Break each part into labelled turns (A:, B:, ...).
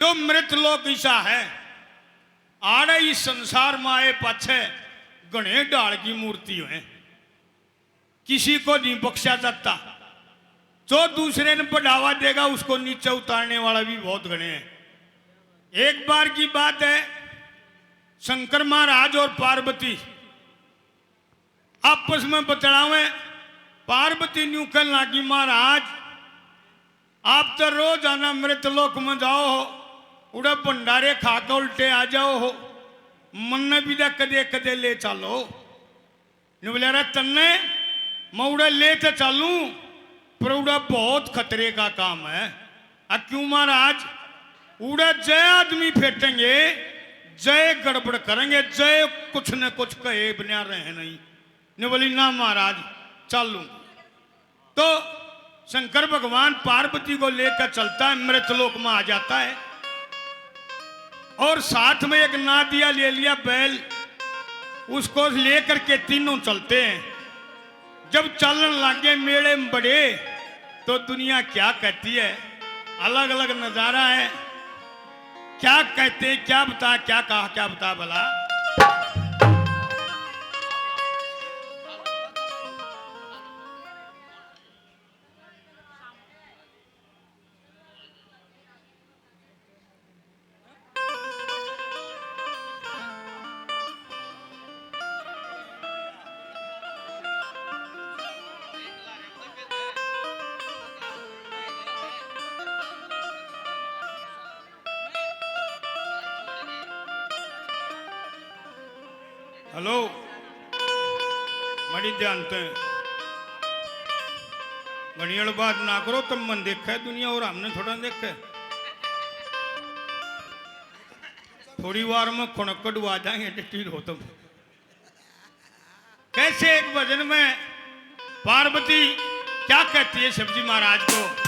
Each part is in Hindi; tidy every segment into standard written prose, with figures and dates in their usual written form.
A: जो मृत लोक ईसा है आड़े इस संसार में आए पाछे गणे डाल की मूर्ति है, किसी को नहीं बख्शा जाता। जो दूसरे ने बढ़ावा देगा उसको नीचे उतारने वाला भी बहुत गणे हैं। एक बार की बात है, शंकर महाराज और पार्वती आपस में बतलावे। पार्वती न्यू कहने लगी, महाराज आप तो रोज आना मृत लोक में जाओ हो, उड़े भंडारे खाकर उल्टे आ जाओ हो, मन भी कदे कदे ले चलो। बोले तन्ने मैं उड़े ले तो चलू पर उड़ा बहुत खतरे का काम है। क्यों महाराज? उड़े जय आदमी फेंटेंगे, जय गड़बड़ करेंगे, जय कुछ न कुछ कहे बना रहे नहीं। ने बोली ना महाराज चलू। तो शंकर भगवान पार्वती को लेकर चलता है, मृतलोक में आ जाता है और साथ में एक नादिया ले लिया बैल, उसको लेकर के तीनों चलते हैं। जब चलने लगे मेले में बड़े तो दुनिया क्या कहती है, अलग अलग नजारा है। क्या कहते क्या बता, क्या कहा क्या बता भला। हेलो बड़ी ध्यान से घड़ियाल बात ना करो, तुम मन देखा है दुनिया और हमने थोड़ा देखा है। थोड़ी बार में खुणक्कड़ आ जाएंगे ठीक हो तुम। कैसे एक भजन में पार्वती क्या कहती है शिवजी महाराज को,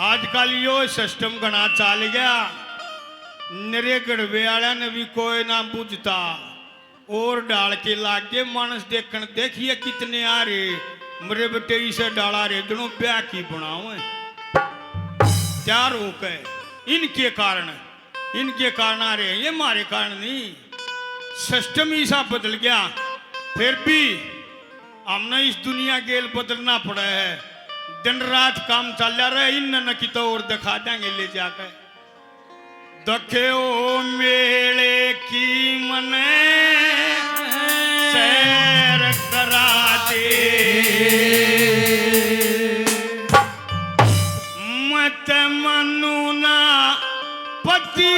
A: आजकल यो सिस्टम घना चल गया। निरे गड़बे वाले ने भी कोई ना बुझता और डाल के लागे मानस देखन, देखिए कितने आ रहे मरे बटे से डाला रे दोनों ब्याह की बनाओ क्या रोक है। इनके कारण आ रहे हैं, ये हमारे कारण नहीं। सिस्टम ऐसा बदल गया, फिर भी हमने इस दुनिया गेल बदलना पड़ा है। दिन रात काम चल रहा है, इन न की तो और दिखा देंगे ले जाकर। दखे ओ मेले की मने सैर करा दे, मत मनु ना पति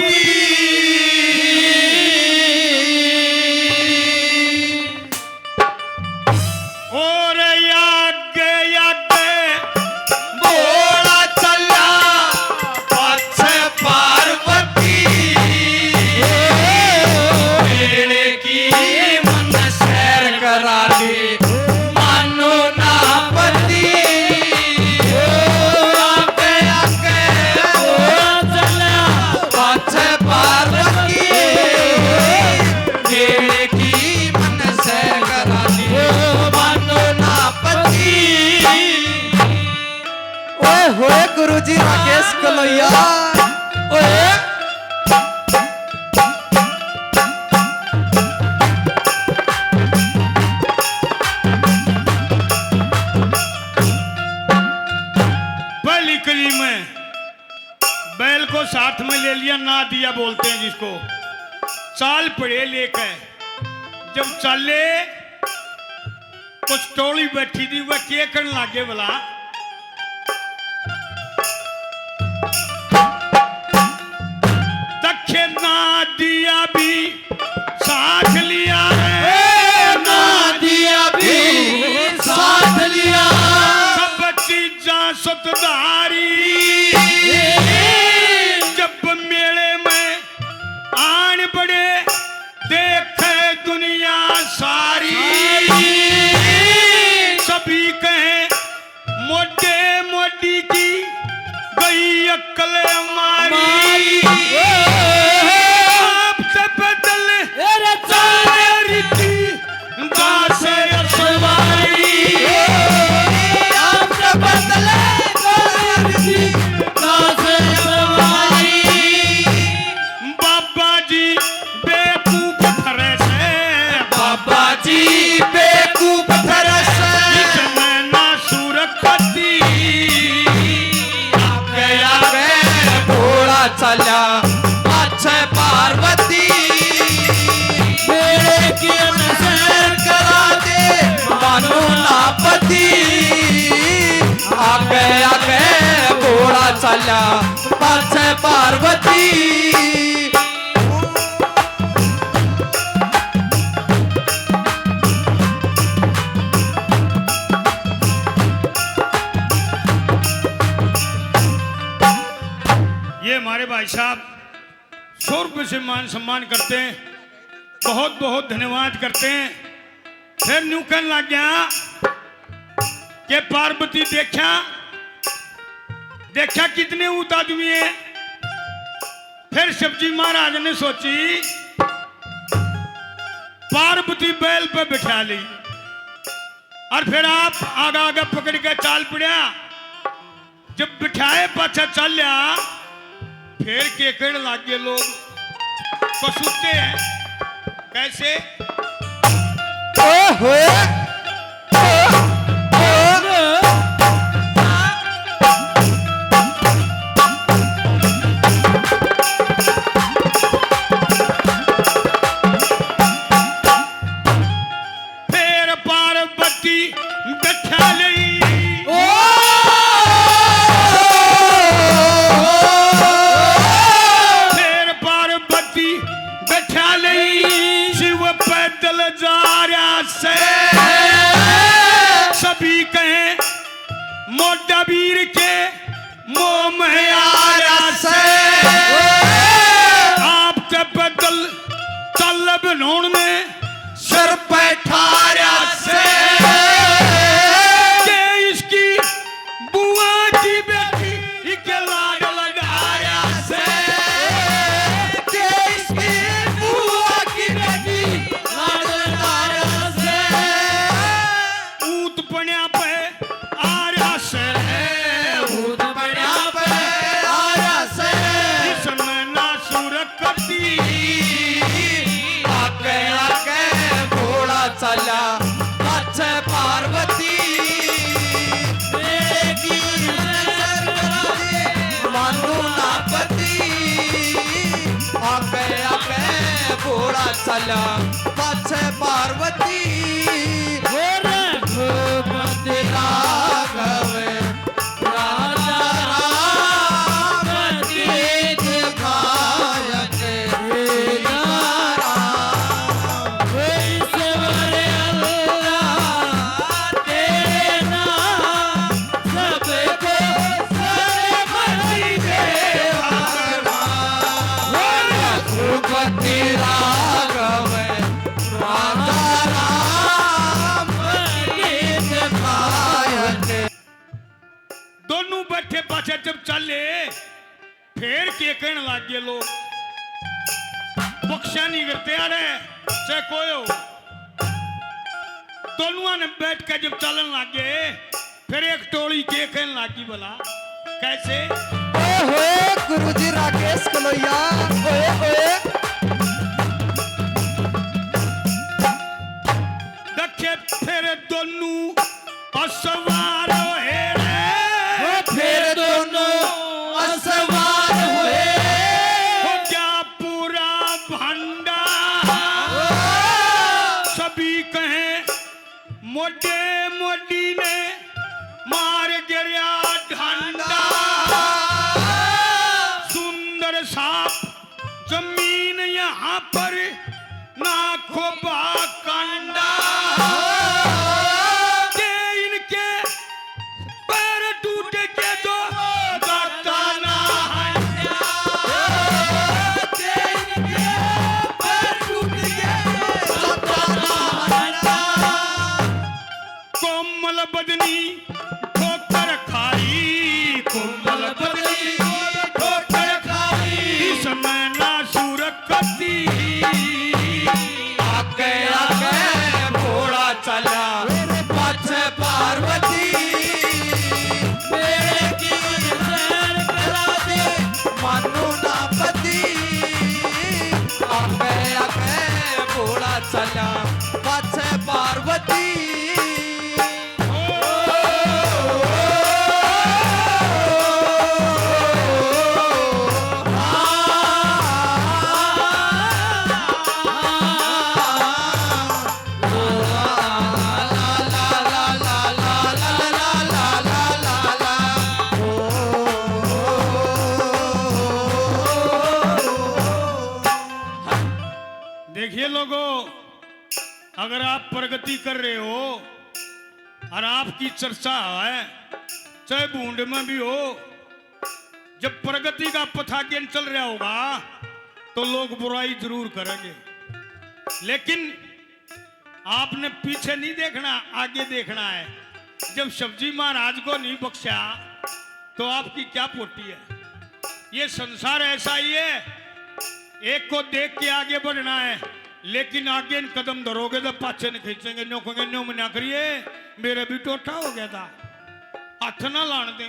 B: गुरुजी राकेश कलोया।
A: पहली कली में बैल को साथ में ले लिया, ना दिया बोलते हैं जिसको। चाल पड़े लेकर जब चले कुछ टोली बैठी थी, वह क्या करने लागे बोला, ना दिया भी साथ लिया है, ना दिया भी साथ लिया, सब चीज़ां सुतधारी। जब मेले में आन बड़े देखे दुनिया सारी।
B: बाजी बेकूफ थरस
A: नैना सुरखती
B: आगे आगे घोड़ा चला पाछे पार्वती मेरे की नजर करा दे मानो ना पति आगे आगे घोड़ा चला पाछे पार्वती
A: ये हमारे भाई साहब 100 रुपये से मान सम्मान करते हैं, बहुत बहुत धन्यवाद करते हैं। फिर न्यू कहने लग गया कि पार्वती देखा देखा कितने ऊत आदमी है। फिर शिवजी महाराज ने सोची पार्वती बैल पे बिठा ली और फिर आप आगा आगा पकड़ के चाल पड़ा। जब बिठाए पाछा चल लिया फिर केकड़ लागे लोग पसूते हैं कैसे फिर पार्वती बैठा ली पैदल जा रहा से सभी कहें मोटा वीर के मोह में आ रहा से आप जब पैदल चल बनोन में सर पे ठारा से के इसकी बुआ की बेटी के लाड लगा रहा से
B: चला पाछे पार्वती मेरे की नजर करा दे मानो ना पति आगे आगे घोड़ा चला पाछे पार्वती भगवती राघव राजा राम गीत गायक
A: दोनों बैठे पाछे जब चले फिर के कहने लग गए लोग बख्शा नहीं करते आ रहे चाहे कोई हो। दोनों ने बैठ के जब चलन लग गए फिर एक टोली के कहने लगी भला कैसे
B: गुरुजी राकेश कलोया
A: देखे फिर दोनों असवार हुए
B: फिर दोनों असवार हुए
A: हो गया पूरा भंडा सभी कहें मोटे मोटी ने मार गिरा ढंडा सुंदर साफ जमीन यहाँ पर नाखो कंडा के इनके पैर टूट के जो करता ना कोमल बदनी ठोकर खाई कोमल बदनी ठोकर खाई समय ना सुरखती
B: आगे आगे घोड़ा चला पाछे पार्वती मेरे की नजर करा दे मानो ना पति आगे आगे घोड़ा चला पाछे
A: अगर आप प्रगति कर रहे हो और आपकी चर्चा है, चाहे बूंद में भी हो, जब प्रगति का पथाज्ञान चल रहा होगा तो लोग बुराई जरूर करेंगे, लेकिन आपने पीछे नहीं देखना, आगे देखना है। जब सब्जी महाराज को नहीं बख्शा तो आपकी क्या पोटी है। ये संसार ऐसा ही है, एक को देख के आगे बढ़ना है, लेकिन आगे कदम धरोगे तो पाछे न खींचेंगे, न्यो कहेंगे न्यो मना करिए मेरा भी टोटा हो गया था, हाथ ना लान दे।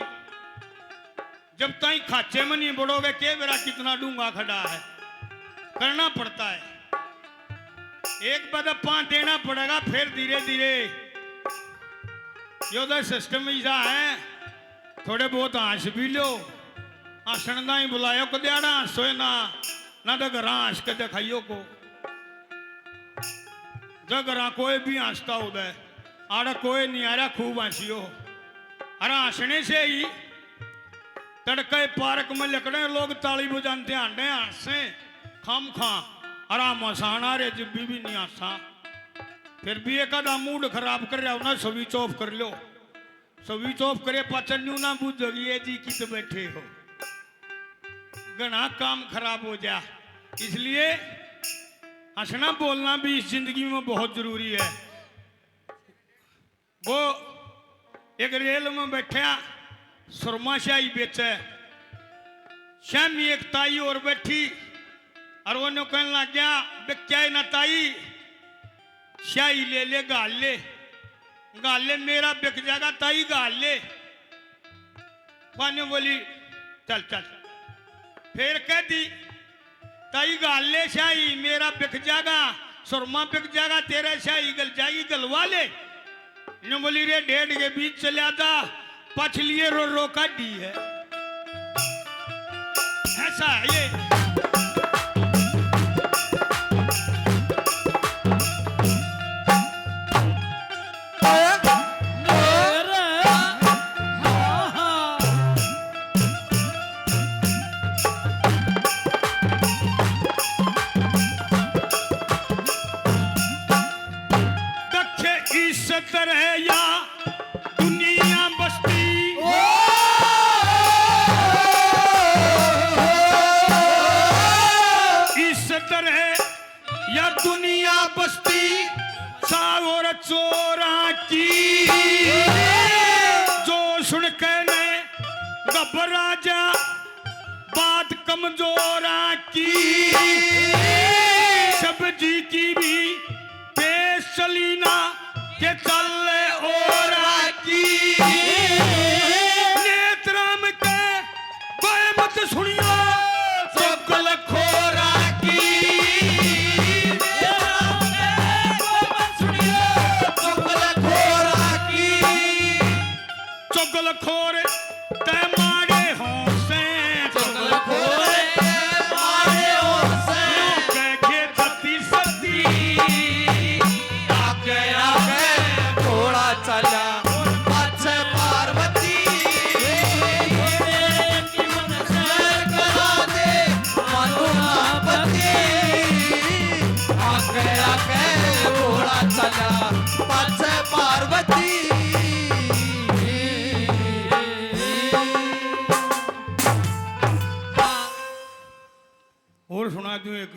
A: जब ताई खाचे में नहीं बढ़ोगे के मेरा कितना डूंगा खड़ा है, करना पड़ता है। एक बदप्पा देना पड़ेगा, फिर धीरे धीरे योदा सिस्टम ऐसा है। थोड़े बहुत हंस भी लो, हंसन ना ही बुलायो को दियाड़ा सोए ना तो घर हंस के दिखाइयो को। जब घर कोई भी हंसता उदय आड़ा कोई नहीं आ रहा, खूब हंसियो। अरे हंसने से ही तड़के पार्क में लकड़े लोग ताली बजाते आंडे हंसे खाम खा आराम हंसाना रे, जब भी नहीं हंसा फिर भी एक आधा मूड खराब कर रहा हो ना, स्विच ऑफ कर लो। स्विच ऑफ करे पाचन न्यू ना बुझोगी ये जी की तो बैठे हो, घना काम खराब हो जा। इसलिए हंसना बोलना भी इस जिंदगी में बहुत जरूरी है। वो एक रेल में बैठा सुरमा शाही बेचे, शामी एक ताई और बैठी और वो कहने लग गया क्या ना ताई शाही ले ले गाल ले मेरा बिक जाएगा ताई गाल ले। पानी बोली चल चल, फिर कह दी ताई गाल ले शाही मेरा बिक जाएगा, सुरमा बिक जाएगा, तेरा शाही गल जाएगी गलवा ले। ने बोली रे डेढ़ के बीच चला था पछलिए रो रो का दी है, ऐसा है ये। चोरा की जो सुन के ने घबरा जा बात कमजोरा की, सब्जी की भी पेश चली ना के चल